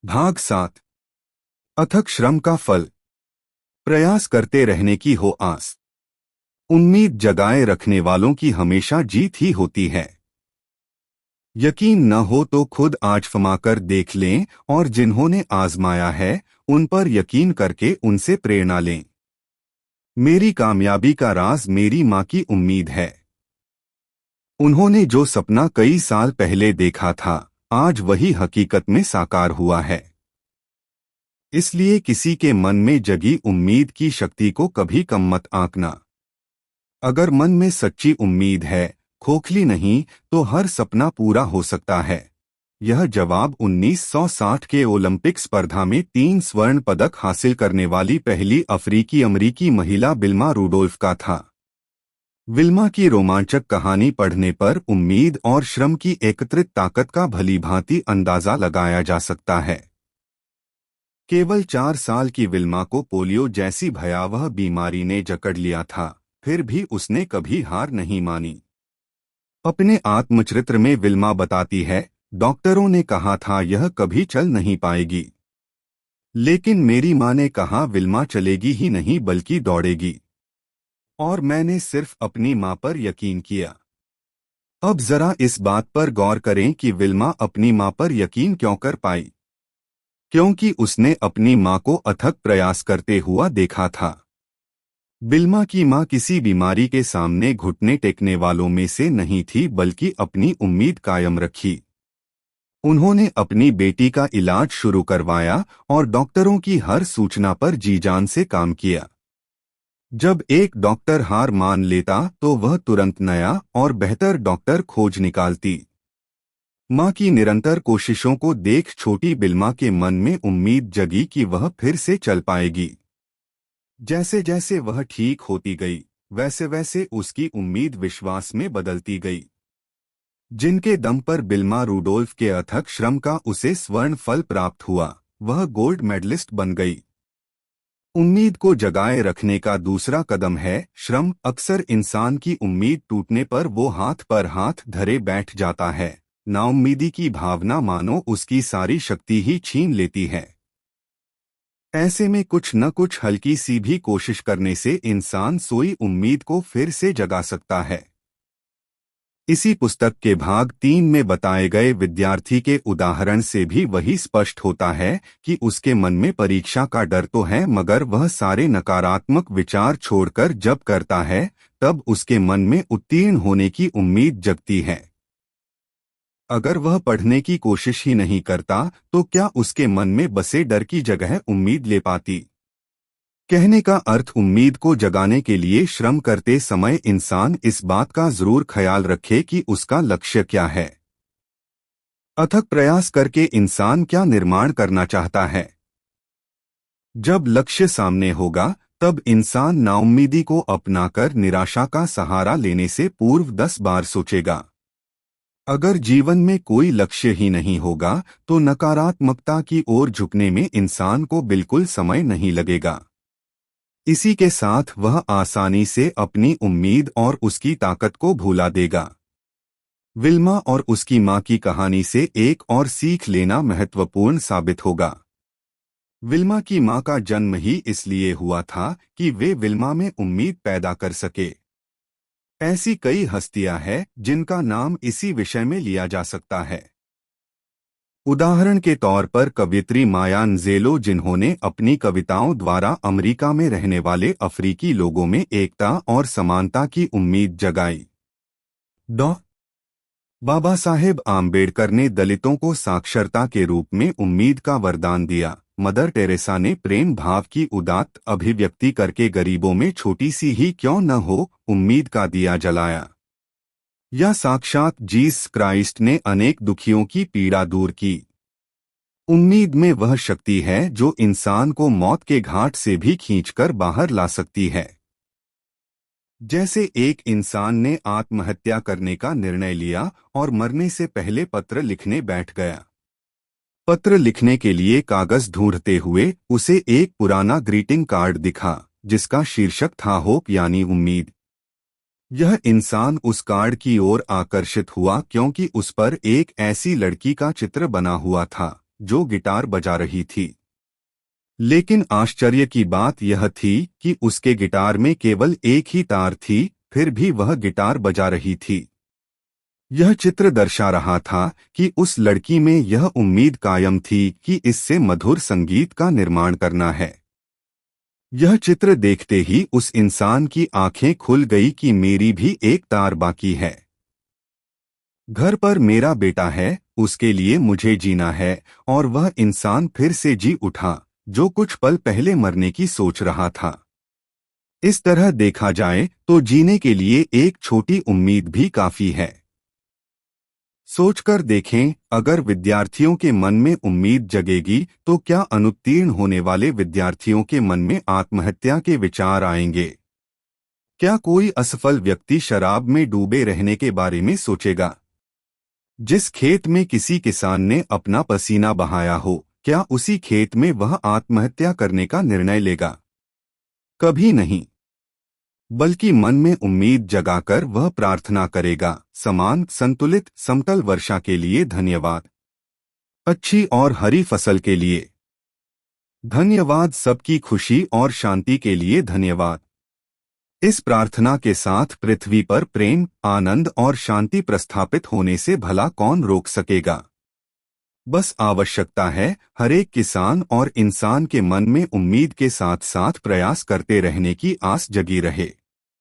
भाग 7। अथक श्रम का फल। प्रयास करते रहने की हो आस। उम्मीद जगाए रखने वालों की हमेशा जीत ही होती है। यकीन न हो तो खुद आजमाकर देख लें और जिन्होंने आजमाया है उन पर यकीन करके उनसे प्रेरणा लें। मेरी कामयाबी का राज मेरी माँ की उम्मीद है। उन्होंने जो सपना कई साल पहले देखा था आज वही हकीकत में साकार हुआ है। इसलिए किसी के मन में जगी उम्मीद की शक्ति को कभी कम मत आंकना। अगर मन में सच्ची उम्मीद है, खोखली नहीं, तो हर सपना पूरा हो सकता है। यह जवाब 1960 के ओलंपिक स्पर्धा में 3 स्वर्ण पदक हासिल करने वाली पहली अफ्रीकी अमरीकी महिला विल्मा रुडोल्फ का था। विल्मा की रोमांचक कहानी पढ़ने पर उम्मीद और श्रम की एकत्रित ताकत का भलीभांति अंदाजा लगाया जा सकता है। केवल 4 साल की विल्मा को पोलियो जैसी भयावह बीमारी ने जकड़ लिया था, फिर भी उसने कभी हार नहीं मानी। अपने आत्मचरित्र में विल्मा बताती है, डॉक्टरों ने कहा था यह कभी चल नहीं पाएगी, लेकिन मेरी माँ ने कहा विल्मा चलेगी ही नहीं बल्कि दौड़ेगी, और मैंने सिर्फ अपनी माँ पर यकीन किया। अब जरा इस बात पर गौर करें कि विल्मा अपनी माँ पर यकीन क्यों कर पाई। क्योंकि उसने अपनी माँ को अथक प्रयास करते हुआ देखा था। विल्मा की माँ किसी बीमारी के सामने घुटने टेकने वालों में से नहीं थी बल्कि अपनी उम्मीद कायम रखी। उन्होंने अपनी बेटी का इलाज शुरू करवाया और डॉक्टरों की हर सूचना पर जी जान से काम किया। जब एक डॉक्टर हार मान लेता तो वह तुरंत नया और बेहतर डॉक्टर खोज निकालती। माँ की निरंतर कोशिशों को देख छोटी विल्मा के मन में उम्मीद जगी कि वह फिर से चल पाएगी। जैसे जैसे वह ठीक होती गई, वैसे वैसे उसकी उम्मीद विश्वास में बदलती गई। जिनके दम पर विल्मा रुडोल्फ के अथक श्रम का उसे स्वर्ण फल प्राप्त हुआ, वह गोल्ड मेडलिस्ट बन गई। उम्मीद को जगाए रखने का दूसरा कदम है श्रम। अक्सर इंसान की उम्मीद टूटने पर वो हाथ पर हाथ धरे बैठ जाता है। नाउम्मीदी की भावना मानो उसकी सारी शक्ति ही छीन लेती है। ऐसे में कुछ न कुछ हल्की सी भी कोशिश करने से इंसान सोई उम्मीद को फिर से जगा सकता है। इसी पुस्तक के भाग 3 में बताए गए विद्यार्थी के उदाहरण से भी वही स्पष्ट होता है कि उसके मन में परीक्षा का डर तो है, मगर वह सारे नकारात्मक विचार छोड़कर जब करता है तब उसके मन में उत्तीर्ण होने की उम्मीद जगती है। अगर वह पढ़ने की कोशिश ही नहीं करता तो क्या उसके मन में बसे डर की जगह उम्मीद ले पाती। कहने का अर्थ, उम्मीद को जगाने के लिए श्रम करते समय इंसान इस बात का जरूर ख्याल रखे कि उसका लक्ष्य क्या है। अथक प्रयास करके इंसान क्या निर्माण करना चाहता है। जब लक्ष्य सामने होगा तब इंसान नाउम्मीदी को अपनाकर निराशा का सहारा लेने से पूर्व 10 बार सोचेगा। अगर जीवन में कोई लक्ष्य ही नहीं होगा तो नकारात्मकता की ओर झुकने में इंसान को बिल्कुल समय नहीं लगेगा। इसी के साथ वह आसानी से अपनी उम्मीद और उसकी ताकत को भुला देगा। विल्मा और उसकी माँ की कहानी से एक और सीख लेना महत्वपूर्ण साबित होगा। विल्मा की माँ का जन्म ही इसलिए हुआ था कि वे विल्मा में उम्मीद पैदा कर सके। ऐसी कई हस्तियां हैं जिनका नाम इसी विषय में लिया जा सकता है। उदाहरण के तौर पर कवयित्री माया अंजेलो, जिन्होंने अपनी कविताओं द्वारा अमेरिका में रहने वाले अफ्रीकी लोगों में एकता और समानता की उम्मीद जगाई। डॉ. बाबा साहेब आम्बेडकर ने दलितों को साक्षरता के रूप में उम्मीद का वरदान दिया। मदर टेरेसा ने प्रेम भाव की उदात्त अभिव्यक्ति करके गरीबों में छोटी सी ही क्यों न हो उम्मीद का दिया जलाया। या साक्षात जीसस क्राइस्ट ने अनेक दुखियों की पीड़ा दूर की। उम्मीद में वह शक्ति है जो इंसान को मौत के घाट से भी खींचकर बाहर ला सकती है। जैसे एक इंसान ने आत्महत्या करने का निर्णय लिया और मरने से पहले पत्र लिखने बैठ गया। पत्र लिखने के लिए कागज ढूंढते हुए उसे एक पुराना ग्रीटिंग कार्ड दिखा जिसका शीर्षक था होप, यानी उम्मीद। यह इंसान उस कार्ड की ओर आकर्षित हुआ क्योंकि उस पर एक ऐसी लड़की का चित्र बना हुआ था जो गिटार बजा रही थी। लेकिन आश्चर्य की बात यह थी कि उसके गिटार में केवल एक ही तार थी, फिर भी वह गिटार बजा रही थी। यह चित्र दर्शा रहा था कि उस लड़की में यह उम्मीद कायम थी कि इससे मधुर संगीत का निर्माण करना है। यह चित्र देखते ही उस इंसान की आंखें खुल गई कि मेरी भी एक तार बाकी है। घर पर मेरा बेटा है, उसके लिए मुझे जीना है। और वह इंसान फिर से जी उठा, जो कुछ पल पहले मरने की सोच रहा था। इस तरह देखा जाए तो जीने के लिए एक छोटी उम्मीद भी काफी है। सोचकर देखें, अगर विद्यार्थियों के मन में उम्मीद जगेगी तो क्या अनुत्तीर्ण होने वाले विद्यार्थियों के मन में आत्महत्या के विचार आएंगे? क्या कोई असफल व्यक्ति शराब में डूबे रहने के बारे में सोचेगा? जिस खेत में किसी किसान ने अपना पसीना बहाया हो, क्या उसी खेत में वह आत्महत्या करने का निर्णय लेगा? कभी नहीं। बल्कि मन में उम्मीद जगाकर वह प्रार्थना करेगा, समान, संतुलित, समतल वर्षा के लिए धन्यवाद। अच्छी और हरी फसल के लिए धन्यवाद। सबकी खुशी और शांति के लिए धन्यवाद। इस प्रार्थना के साथ पृथ्वी पर प्रेम, आनंद और शांति प्रस्थापित होने से भला कौन रोक सकेगा? बस आवश्यकता है हरेक किसान और इंसान के मन में उम्मीद के साथ साथ प्रयास करते रहने की आस जगी रहे।